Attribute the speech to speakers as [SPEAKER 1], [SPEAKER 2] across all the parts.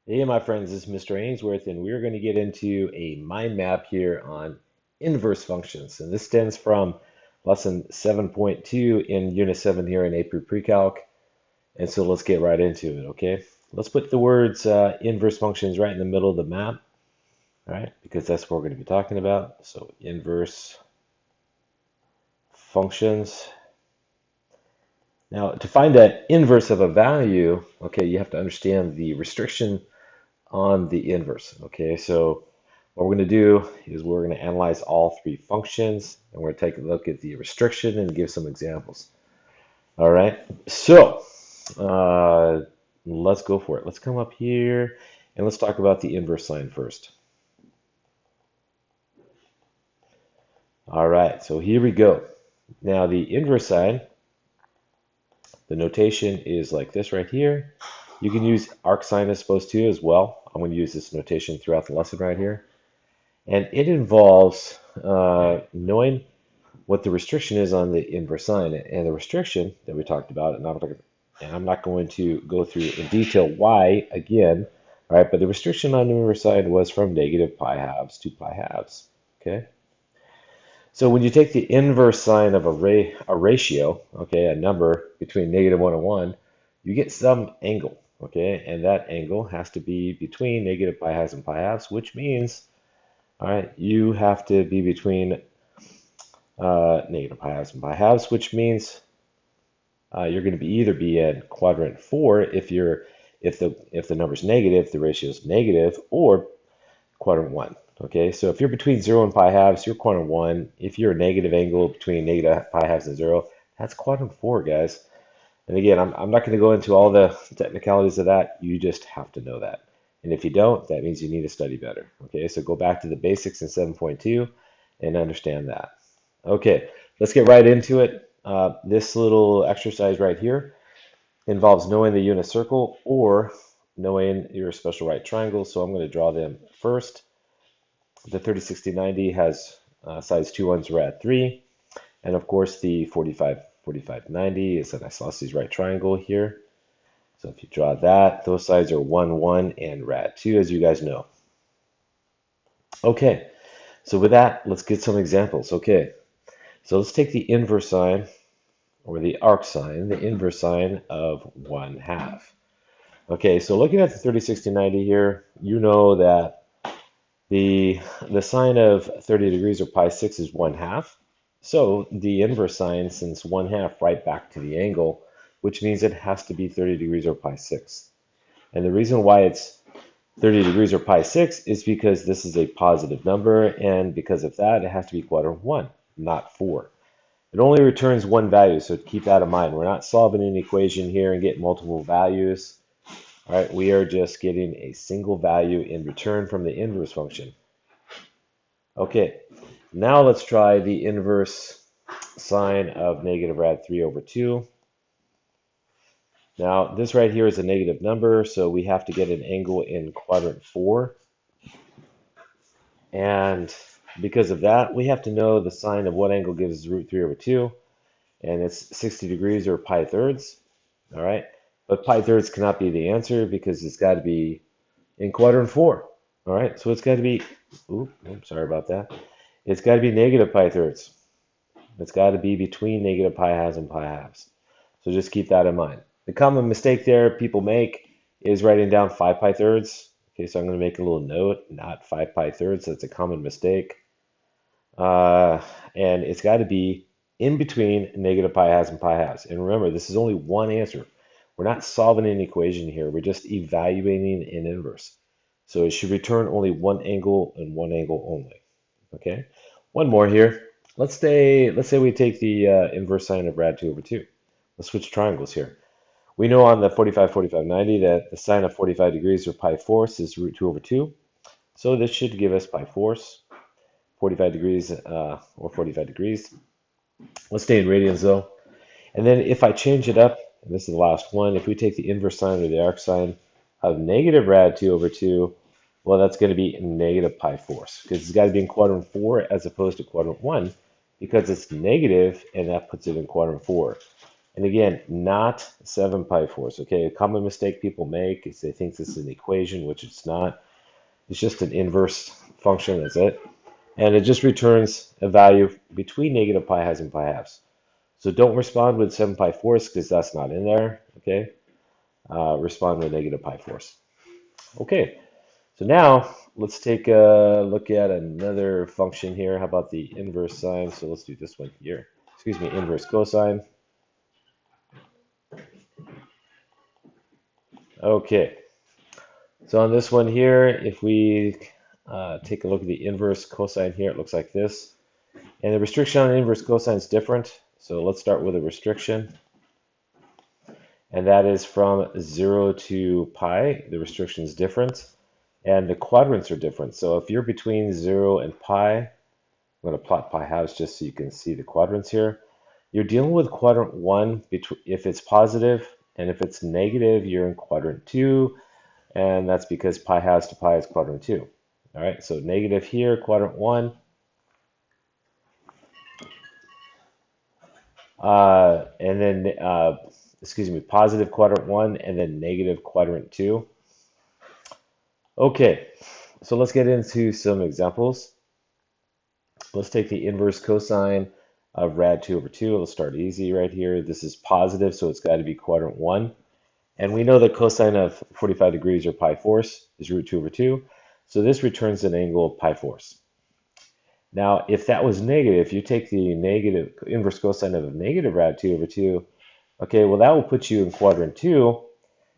[SPEAKER 1] Hey, my friends, this is Mr. Ainsworth, and we're going to get into a mind map here on inverse functions. And this stems from lesson 7.2 in Unit 7 here in AP Pre-Calc. And so let's get right into it, okay? Let's put the words inverse functions right in the middle of the map, all right? Because that's what we're going to be talking about. So inverse functions. Now, to find the inverse of a value, okay, you have to understand the restriction on the inverse. Okay, so what we're going to do is we're going to analyze all three functions, and we're going to take a look at the restriction and give some examples. All right, so uh, let's go for it. Let's come up here and let's talk about the inverse sign first. All right, so here we go. Now the inverse sign, the notation is like this right here. You can use arc sine as opposed to as well. I'm going to use this notation throughout the lesson right here. And it involves knowing what the restriction is on the inverse sign. And the restriction that we talked about, and I'm not going to go through in detail why again, all right, but the restriction on the inverse sign was from negative pi halves to pi halves. Okay. So when you take the inverse sign of a ratio, okay, a number between -1 and 1, you get some angle, okay, and that angle has to be between negative pi halves and pi halves, which means, all right, you have to be between negative pi halves and pi halves, which means you're going to be either be in quadrant 4 if the number's negative, the ratio is negative, or quadrant 1. Okay, so if you're between 0 and pi halves, you're quadrant 1. If you're a negative angle between negative pi halves and 0, that's quadrant 4, guys. And again, I'm not going to go into all the technicalities of that. You just have to know that. And if you don't, that means you need to study better. Okay, so go back to the basics in 7.2 and understand that. Okay, let's get right into it. This little exercise right here involves knowing the unit circle or knowing your special right triangle. So I'm going to draw them first. The 30, 60, 90 has sides 2 ones rad 3. And of course, the 45, 45, 90 is an isosceles right triangle here. So if you draw that, those sides are 1, 1, and rad 2, as you guys know. Okay, so with that, let's get some examples. Okay, so let's take the inverse sign or the arc sign, the inverse sign of 1/2. Okay, so looking at the 30, 60, 90 here, you know that the sine of 30 degrees or pi 6 is 1/2. So the inverse sign, since 1/2 right back to the angle, which means it has to be 30 degrees or pi 6. And the reason why it's 30 degrees or pi 6 is because this is a positive number, and because of that, it has to be quadrant 1, not 4. It only returns one value, so keep that in mind. We're not solving an equation here and getting multiple values. All right, we are just getting a single value in return from the inverse function. Okay, now let's try the inverse sign of negative rad 3 over 2. Now, this right here is a negative number, so we have to get an angle in quadrant 4. And because of that, we have to know the sign of what angle gives us root 3 over 2. And it's 60 degrees or pi thirds. All right, but pi thirds cannot be the answer because it's got to be in quadrant 4. All right, so it's got to be, sorry about that. It's got to be negative pi thirds. It's got to be between negative pi halves and pi halves. So just keep that in mind. The common mistake there people make is writing down 5 pi thirds. Okay, so I'm going to make a little note, not 5 pi thirds. That's a common mistake. And it's got to be in between negative pi halves and pi halves. And remember, this is only one answer. We're not solving an equation here. We're just evaluating an inverse. So it should return only one angle and one angle only. Okay, one more here. Let's say we take the inverse sine of rad 2 over 2. Let's switch triangles here. We know on the 45, 45, 90 that the sine of 45 degrees or pi fourths is root 2 over 2. So this should give us pi fourths, 45 degrees or 45 degrees. Let's stay in radians though. And then if I change it up, and this is the last one, if we take the inverse sine or the arc sine of negative rad 2 over 2, well, that's going to be negative pi fourths because it's got to be in quadrant 4 as opposed to quadrant 1 because it's negative and that puts it in quadrant 4. And again, not 7 pi fourths. Okay, a common mistake people make is they think this is an equation, which it's not. It's just an inverse function, that's it. And it just returns a value between negative pi halves and pi halves. So don't respond with 7 pi fourths because that's not in there, okay? Respond with negative pi fourths. Okay, so now let's take a look at another function here. How about the inverse sine? So let's do this one here. Excuse me, inverse cosine. Okay, so on this one here, if we take a look at the inverse cosine here, it looks like this. And the restriction on inverse cosine is different. So let's start with a restriction. And that is from 0 to pi. The restriction is different. And the quadrants are different. So if you're between 0 and pi, I'm going to plot pi halves just so you can see the quadrants here. You're dealing with quadrant 1 if it's positive, and if it's negative, you're in quadrant 2. And that's because pi halves to pi is quadrant 2. All right, so negative here, quadrant 1. And then, excuse me, positive quadrant 1 and then negative quadrant 2. Okay, so let's get into some examples. Let's take the inverse cosine of rad 2 over 2. Let's start easy right here. This is positive, so it's got to be quadrant 1. And we know that cosine of 45 degrees or pi fourths is root 2 over 2. So this returns an angle of pi fourths. Now, if that was negative, you take the negative inverse cosine of negative rad 2 over 2. Okay, well, that will put you in quadrant 2.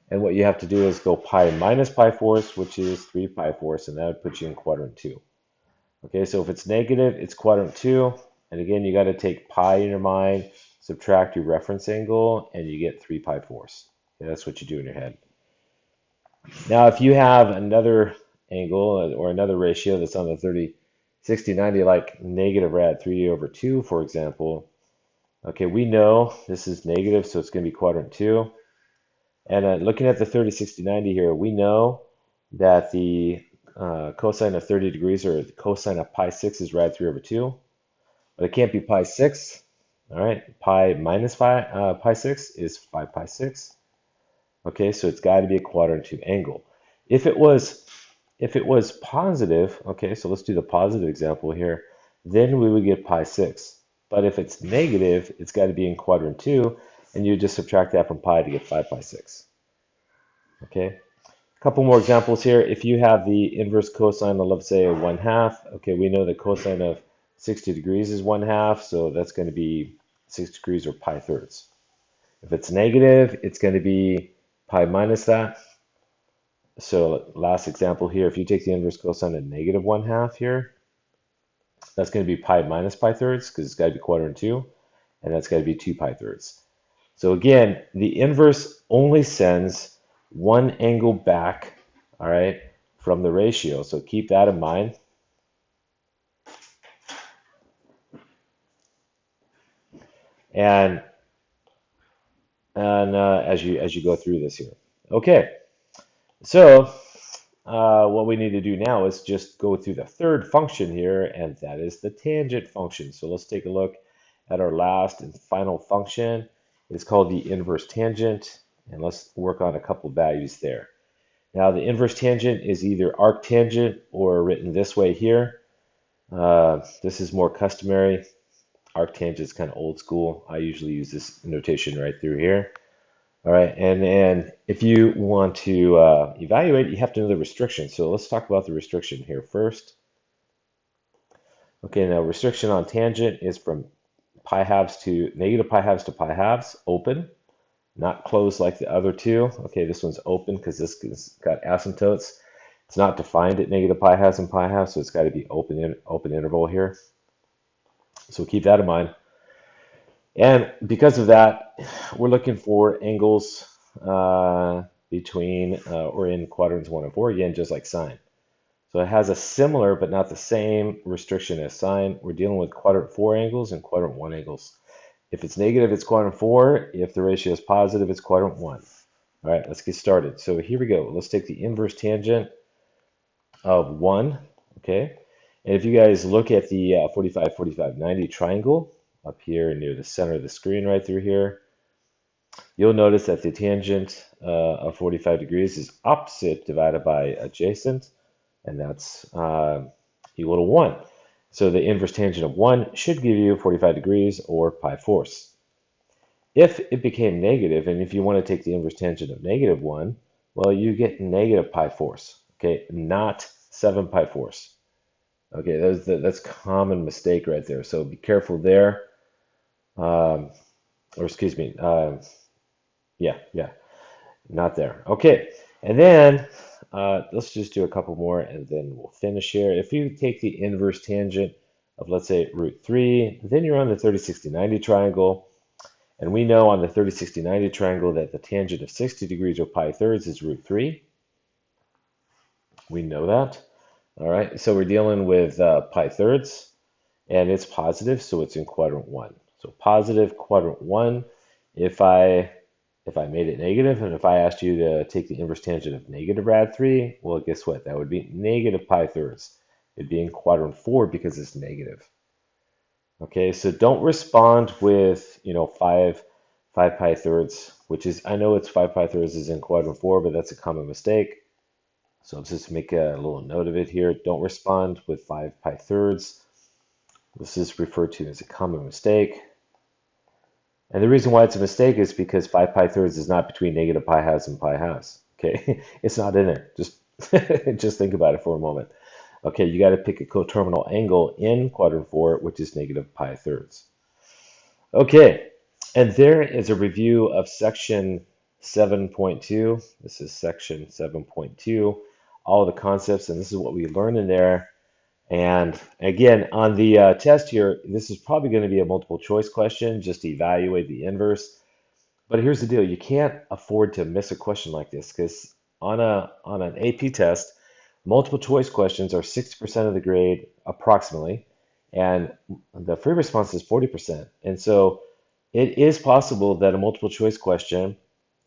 [SPEAKER 1] And what you have to do is go pi minus pi fourths, which is 3 pi fourths, and that would put you in quadrant 2. Okay, so if it's negative, it's quadrant 2. And again, you got to take pi in your mind, subtract your reference angle, and you get 3 pi fourths. Okay, that's what you do in your head. Now, if you have another angle or another ratio that's on the 30, 60, 90, like negative rad 3 over 2, for example, okay, we know this is negative, so it's going to be quadrant 2. And looking at the 30, 60, 90 here, we know that the cosine of 30 degrees or the cosine of pi 6 is rad 3 over 2. But it can't be pi 6. All right, pi minus pi 6 is 5 pi 6. Okay, so it's got to be a quadrant 2 angle. If it was positive, okay, so let's do the positive example here, then we would get pi 6. But if it's negative, it's got to be in quadrant 2, and you just subtract that from pi to get 5 pi 6. Okay, a couple more examples here. If you have the inverse cosine of, let's say, a 1/2, okay, we know the cosine of 60 degrees is 1/2, so that's going to be 6 degrees or pi thirds. If it's negative, it's going to be pi minus that. So last example here, if you take the inverse cosine of negative 1/2 here, that's going to be pi minus pi thirds because it's got to be quadrant 2, and that's got to be 2 pi thirds. So again, the inverse only sends one angle back, all right, from the ratio. So keep that in mind. And as you go through this here. Okay, so what we need to do now is just go through the third function here, and that is the tangent function. So let's take a look at our last and final function. It's called the inverse tangent, and let's work on a couple values there. Now, the inverse tangent is either arctangent or written this way here. This is more customary. Arctangent is kind of old school. I usually use this notation right through here. All right, and if you want to evaluate, you have to know the restriction. So let's talk about the restriction here first. Okay, now restriction on tangent is from pi halves to negative pi halves to pi halves, open, not closed like the other two. Okay, this one's open because this has got asymptotes. It's not defined at negative pi halves and pi halves, so it's got to be open interval here. So keep that in mind. And because of that, we're looking for angles between or in quadrants 1 and 4, again, just like sine. So it has a similar but not the same restriction as sine. We're dealing with quadrant 4 angles and quadrant 1 angles. If it's negative, it's quadrant 4. If the ratio is positive, it's quadrant 1. All right, let's get started. So here we go. Let's take the inverse tangent of 1, okay? And if you guys look at the 45, 45, 90 triangle up here near the center of the screen right through here, you'll notice that the tangent of 45 degrees is opposite divided by adjacent, and that's equal to 1. So the inverse tangent of 1 should give you 45 degrees or pi fourths. If it became negative, and if you want to take the inverse tangent of negative 1, well, you get negative pi fourths, okay, not 7 pi fourths. Okay, that's a common mistake right there. So be careful there. Um, or excuse me, yeah, not there. Okay, and then let's just do a couple more and then we'll finish here. If you take the inverse tangent of, let's say, root 3, then you're on the 30, 60, 90 triangle. And we know on the 30, 60, 90 triangle that the tangent of 60 degrees or pi thirds is root 3. We know that. All right, so we're dealing with pi thirds, and it's positive, so it's in quadrant 1. So positive quadrant 1. If I made it negative, and if I asked you to take the inverse tangent of negative rad 3, well, guess what? That would be negative pi thirds. It'd be in quadrant 4 because it's negative. Okay, so don't respond with, 5 pi thirds, which is, I know it's 5 pi thirds is in quadrant 4, but that's a common mistake. So let's just make a little note of it here. Don't respond with 5 pi thirds. This is referred to as a common mistake. And the reason why it's a mistake is because 5 pi thirds is not between negative pi halves and pi halves. Okay, it's not in there. Just, just think about it for a moment. Okay, you got to pick a coterminal angle in quadrant 4, which is negative pi thirds. Okay, and there is a review of section 7.2. This is section 7.2, all the concepts, and this is what we learned in there. And again, on the test here, this is probably going to be a multiple choice question just to evaluate the inverse. But here's the deal, you can't afford to miss a question like this because on an AP test, multiple choice questions are 60% of the grade approximately, and the free response is 40%. And so it is possible that a multiple choice question,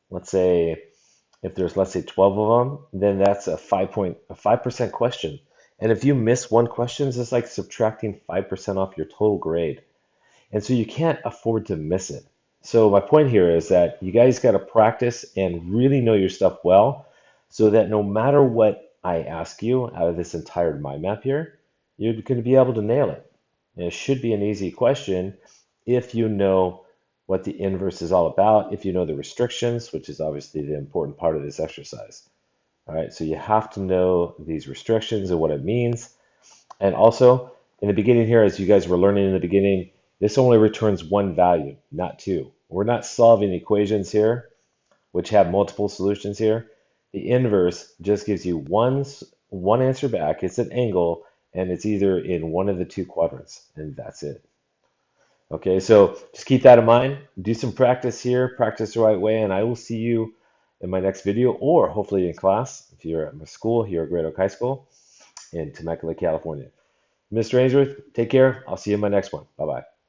[SPEAKER 1] let's say if there's, let's say, 12 of them, then that's a 5% question. And if you miss one question, it's like subtracting 5% off your total grade. And so you can't afford to miss it. So my point here is that you guys got to practice and really know your stuff well so that no matter what I ask you out of this entire mind map here, you're going to be able to nail it. And it should be an easy question if you know what the inverse is all about, if you know the restrictions, which is obviously the important part of this exercise. All right, so you have to know these restrictions and what it means. And also, in the beginning here, as you guys were learning in the beginning, this only returns one value, not two. We're not solving equations here, which have multiple solutions here. The inverse just gives you one answer back. It's an angle, and it's either in one of the two quadrants, and that's it. Okay, so just keep that in mind. Do some practice here, practice the right way, and I will see you in my next video, or hopefully in class if you're at my school here at Great Oak High School in Temecula, California. Mr. Aynesworth, take care. I'll see you in my next one. Bye-bye.